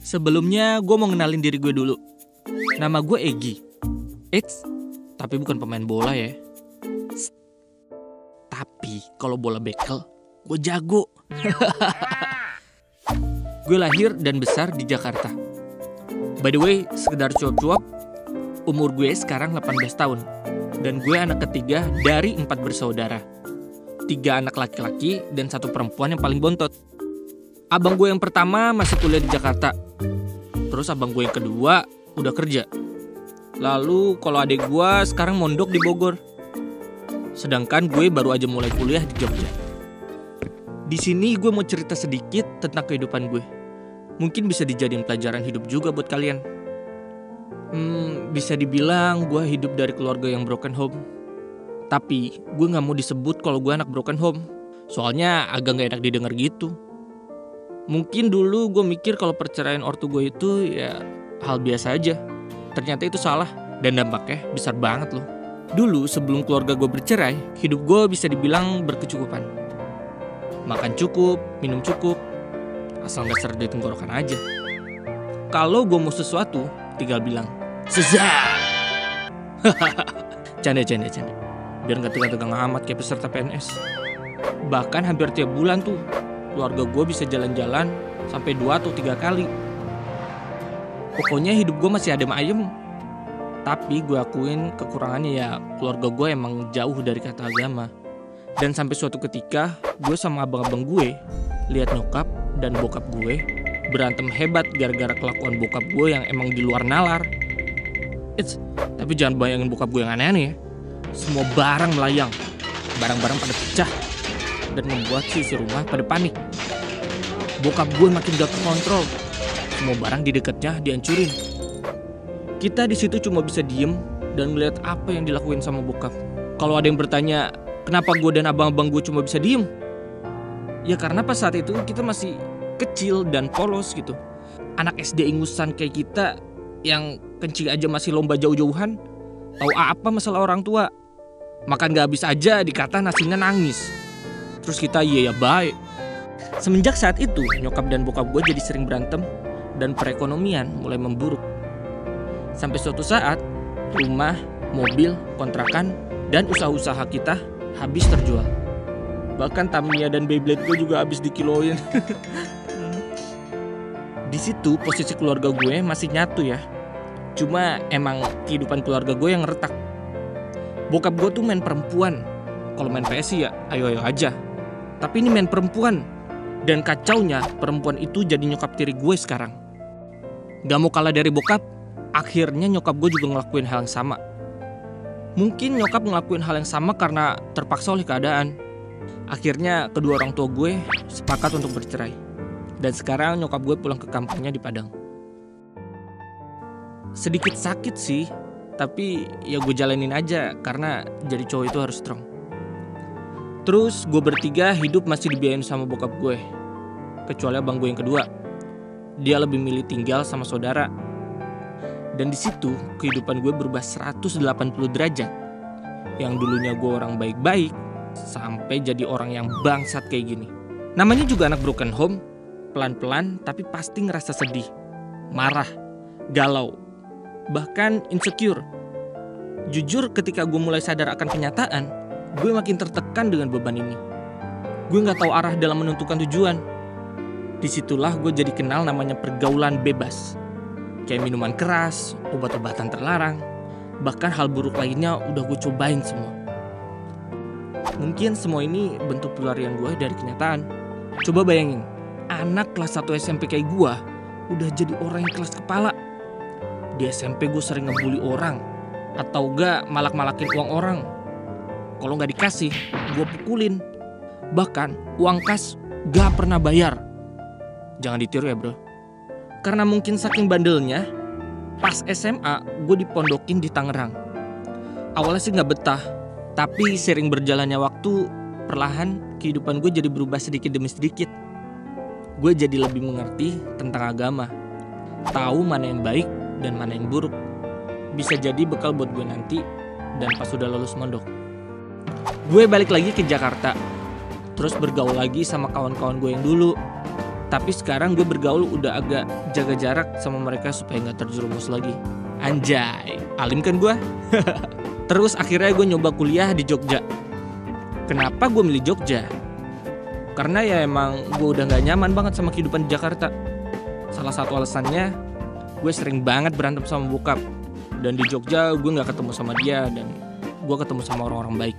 Sebelumnya gue mau ngenalin diri gue dulu. Nama gue Egi. Tapi bukan pemain bola ya. Tapi kalau bola bekel, gue jago. Gue lahir dan besar di Jakarta. By the way, sekedar cuap-cuap, umur gue sekarang 18 tahun. Dan gue anak ketiga dari 4 bersaudara. 3 anak laki-laki dan 1 perempuan yang paling bontot. Abang gue yang pertama masih kuliah di Jakarta. Terus abang gue yang kedua udah kerja. Lalu kalau adik gue sekarang mondok di Bogor. Sedangkan gue baru aja mulai kuliah di Jogja. Di sini gue mau cerita sedikit tentang kehidupan gue. Mungkin bisa dijadiin pelajaran hidup juga buat kalian. Bisa dibilang gue hidup dari keluarga yang broken home. Tapi gue gak mau disebut kalau gue anak broken home. Soalnya agak gak enak didengar gitu. Mungkin dulu gue mikir kalau perceraian ortu gue itu ya hal biasa aja. Ternyata itu salah dan dampaknya besar banget loh. Dulu sebelum keluarga gue bercerai, hidup gue bisa dibilang berkecukupan. Makan cukup, minum cukup, asal gak seret di tenggorokan aja. Kalau gue mau sesuatu, tinggal bilang Seza. Canda. Biar gak tegang-tegang amat kayak peserta PNS. Bahkan hampir tiap bulan tuh keluarga gue bisa jalan-jalan sampai 2 atau 3 kali. Pokoknya hidup gue masih adem ayem. Tapi gue akuin kekurangannya ya keluarga gue emang jauh dari kata agama. Dan sampai suatu ketika gue sama abang-abang gue lihat nyokap dan bokap gue berantem hebat gara-gara kelakuan bokap gue yang emang di luar nalar. Tapi jangan bayangin bokap gue yang aneh-aneh ya. Semua barang melayang, barang-barang pada pecah, dan membuat sisi rumah pada panik. Bokap gue makin gak terkontrol, semua barang di dekatnya dihancurin. Kita di situ cuma bisa diem dan melihat apa yang dilakuin sama bokap. Kalau ada yang bertanya, kenapa gue dan abang-abang gue cuma bisa diem? Ya karena pas saat itu kita masih kecil dan polos gitu. Anak SD ingusan kayak kita yang kencing aja masih lomba jauh-jauhan, tahu apa masalah orang tua. Makan gak habis aja dikata nasinya nangis. Terus kita iya ya baik. Semenjak saat itu nyokap dan bokap gue jadi sering berantem dan perekonomian mulai memburuk. Sampai suatu saat rumah, mobil, kontrakan, dan usaha-usaha kita habis terjual. Bahkan Tamiya dan Beyblade gue juga habis dikiloin. Di situ posisi keluarga gue masih nyatu ya. Cuma emang kehidupan keluarga gue yang retak. Bokap gue tuh main perempuan. Kalau main PS sih ya ayo-ayo aja. Tapi ini main perempuan. Dan kacaunya perempuan itu jadi nyokap tiri gue sekarang. Gak mau kalah dari bokap, akhirnya nyokap gue juga ngelakuin hal yang sama. Mungkin nyokap ngelakuin hal yang sama karena terpaksa oleh keadaan. Akhirnya kedua orang tua gue sepakat untuk bercerai. Dan sekarang nyokap gue pulang ke kampungnya di Padang. Sedikit sakit sih, tapi ya gue jalanin aja karena jadi cowok itu harus strong. Terus gue bertiga hidup masih dibiayain sama bokap gue. Kecuali abang gue yang kedua. Dia lebih milih tinggal sama saudara. Dan di situ kehidupan gue berubah 180 derajat. Yang dulunya gue orang baik-baik sampai jadi orang yang bangsat kayak gini. Namanya juga anak broken home. Pelan-pelan tapi pasti ngerasa sedih, marah, galau, bahkan insecure. Jujur ketika gue mulai sadar akan kenyataan, gue makin tertekan dengan beban ini. Gue gak tahu arah dalam menentukan tujuan. Disitulah gue jadi kenal namanya pergaulan bebas. Kayak minuman keras, obat-obatan terlarang, bahkan hal buruk lainnya udah gue cobain semua. Mungkin semua ini bentuk pelarian gue dari kenyataan. Coba bayangin, anak kelas 1 SMP kayak gue udah jadi orang yang kelas kepala. Di SMP gue sering ngebully orang, atau gak malak-malakin uang orang. Kalau gak dikasih, gue pukulin. Bahkan uang kas gak pernah bayar. Jangan ditiru ya bro. Karena mungkin saking bandelnya, pas SMA gue dipondokin di Tangerang. Awalnya sih gak betah, tapi sering berjalannya waktu, perlahan kehidupan gue jadi berubah sedikit demi sedikit. Gue jadi lebih mengerti tentang agama, tahu mana yang baik dan mana yang buruk. Bisa jadi bekal buat gue nanti dan pas udah lulus mondok. Gue balik lagi ke Jakarta, terus bergaul lagi sama kawan-kawan gue yang dulu. Tapi sekarang gue bergaul udah agak jaga jarak sama mereka supaya gak terjerumus lagi. Anjay, alim kan gue? Terus akhirnya gue nyoba kuliah di Jogja. Kenapa gue milih Jogja? Karena ya emang gue udah gak nyaman banget sama kehidupan di Jakarta. Salah satu alasannya, gue sering banget berantem sama bokap. Dan di Jogja gue gak ketemu sama dia dan gue ketemu sama orang-orang baik.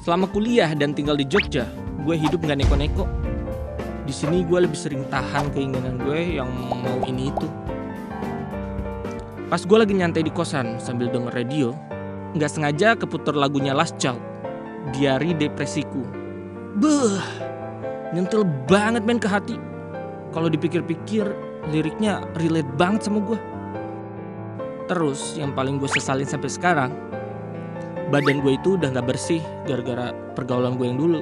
Selama kuliah dan tinggal di Jogja, gue hidup gak neko-neko. Di sini gue lebih sering tahan keinginan gue yang mau ini itu. Pas gue lagi nyantai di kosan sambil denger radio, nggak sengaja keputar lagunya Last Child, Diari Depresiku. Beuh, nyentil banget men ke hati. Kalau dipikir-pikir, liriknya relate banget sama gue. Terus yang paling gue sesalin sampai sekarang, badan gue itu udah gak bersih gara-gara pergaulan gue yang dulu.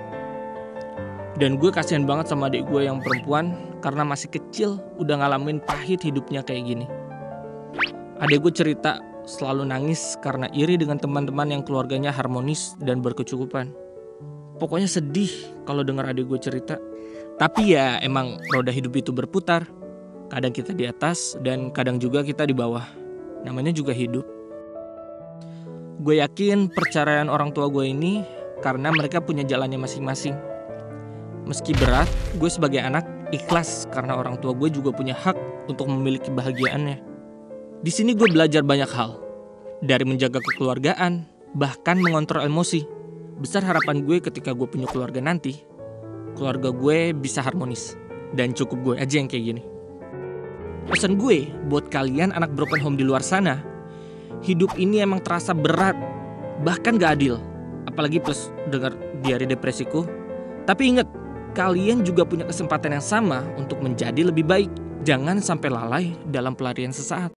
Dan gue kasihan banget sama adik gue yang perempuan karena masih kecil udah ngalamin pahit hidupnya kayak gini. Adik gue cerita selalu nangis karena iri dengan teman-teman yang keluarganya harmonis dan berkecukupan. Pokoknya sedih kalau dengar adik gue cerita. Tapi ya emang roda hidup itu berputar. Kadang kita di atas dan kadang juga kita di bawah. Namanya juga hidup. Gue yakin perceraian orang tua gue ini karena mereka punya jalannya masing-masing. Meski berat, gue sebagai anak ikhlas karena orang tua gue juga punya hak untuk memiliki kebahagiaannya. Di sini gue belajar banyak hal. Dari menjaga kekeluargaan, bahkan mengontrol emosi. Besar harapan gue ketika gue punya keluarga nanti, keluarga gue bisa harmonis. Dan cukup gue aja yang kayak gini. Pesan gue buat kalian anak broken home di luar sana, hidup ini emang terasa berat, bahkan gak adil. Apalagi plus dengar Diari Depresiku. Tapi ingat, kalian juga punya kesempatan yang sama untuk menjadi lebih baik. Jangan sampai lalai dalam pelarian sesaat.